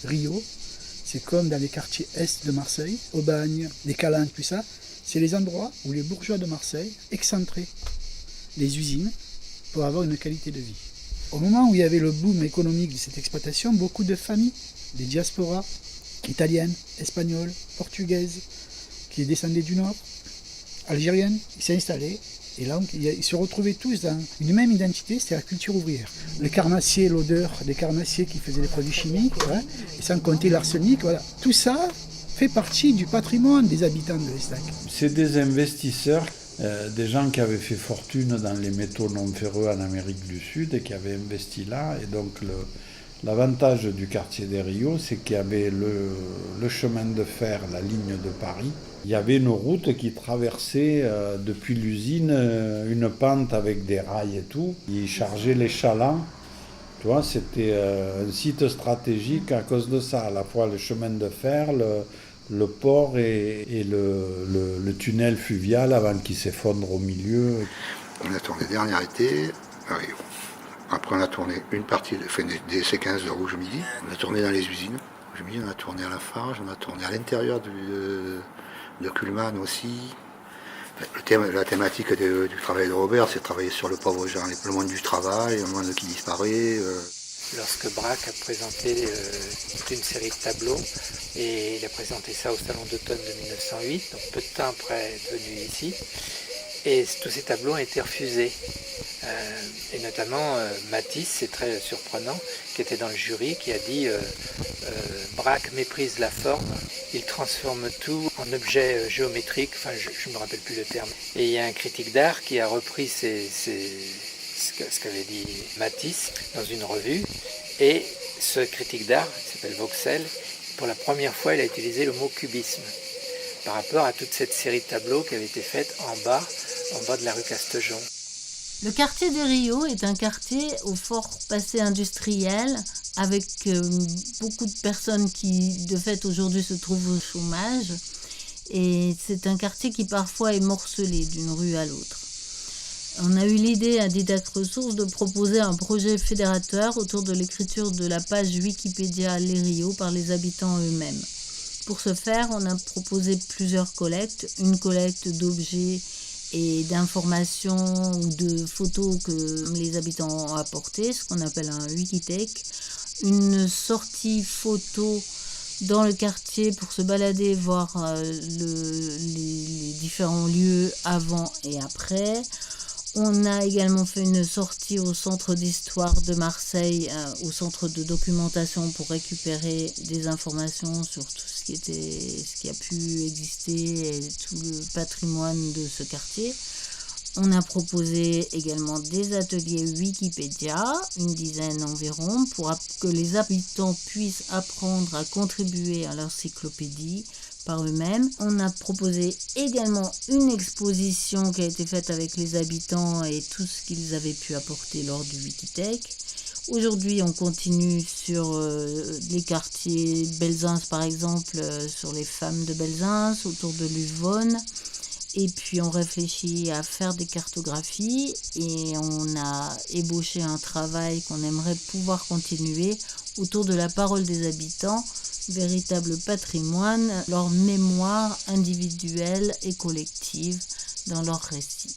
Rio, c'est comme dans les quartiers est de Marseille, Aubagne, les Calanques, tout ça. C'est les endroits où les bourgeois de Marseille excentraient les usines pour avoir une qualité de vie. Au moment où il y avait le boom économique de cette exploitation, beaucoup de familles, des diasporas italiennes, espagnoles, portugaises, qui descendaient du nord, algériennes, ils s'installaient. Et là, ils se retrouvaient tous dans une même identité, c'était la culture ouvrière. Le carnassier, l'odeur des carnassiers qui faisaient des produits chimiques, voilà, et sans compter l'arsenic, voilà. Tout ça fait partie du patrimoine des habitants de l'Estac. C'est des investisseurs, des gens qui avaient fait fortune dans les métaux non ferreux en Amérique du Sud et qui avaient investi là. Et donc l'avantage du quartier des Rio, c'est qu'il y avait le chemin de fer, la ligne de Paris. Il y avait une route qui traversait depuis l'usine une pente avec des rails et tout. Ils chargeaient les chalands. Tu vois, c'était un site stratégique à cause de ça. À la fois le chemin de fer, le port et le tunnel fluvial avant qu'il s'effondre au milieu. On a tourné dernier été à Rio. Après on a tourné une partie des séquences de Rouge Midi. On a tourné dans les usines. Rouge Midi, on a tourné à la Farge, on a tourné à l'intérieur de Kuhlmann aussi. La thématique du travail de Robert, c'est de travailler sur le pauvre gens, le monde du travail, le monde qui disparaît. Lorsque Braque a présenté toute une série de tableaux, et il a présenté ça au Salon d'automne de 1908, donc peu de temps après être venu ici, et tous ces tableaux ont été refusés. Et notamment Matisse, c'est très surprenant, qui était dans le jury, qui a dit Braque méprise la forme, il transforme tout en objet géométrique, enfin je ne me rappelle plus le terme. Et il y a un critique d'art qui a repris ce qu'avait dit Matisse dans une revue, et ce critique d'art, qui s'appelle Vauxhall, pour la première fois il a utilisé le mot cubisme, par rapport à toute cette série de tableaux qui avait été faite en bas de la rue Castejon. Le quartier des Rio est un quartier au fort passé industriel avec beaucoup de personnes qui, de fait, aujourd'hui se trouvent au chômage. Et c'est un quartier qui parfois est morcelé d'une rue à l'autre. On a eu l'idée à Didac Ressources de proposer un projet fédérateur autour de l'écriture de la page Wikipédia Les Rio par les habitants eux-mêmes. Pour ce faire, on a proposé plusieurs collectes, une collecte d'objets et d'informations ou de photos que les habitants ont apportées, ce qu'on appelle un Wikitech, une sortie photo dans le quartier pour se balader, voir les différents lieux avant et après. On a également fait une sortie au centre d'histoire de Marseille, au centre de documentation pour récupérer des informations sur tout ce qui a pu exister et tout le patrimoine de ce quartier. On a proposé également des ateliers Wikipédia, une dizaine environ, pour que les habitants puissent apprendre à contribuer à l'encyclopédie par eux-mêmes. On a proposé également une exposition qui a été faite avec les habitants et tout ce qu'ils avaient pu apporter lors du Wikitech. Aujourd'hui, on continue sur les quartiers Belzins, par exemple, sur les femmes de Belzins, autour de Luvonne. Et puis, on réfléchit à faire des cartographies et on a ébauché un travail qu'on aimerait pouvoir continuer autour de la parole des habitants, véritable patrimoine, leur mémoire individuelle et collective dans leurs récits.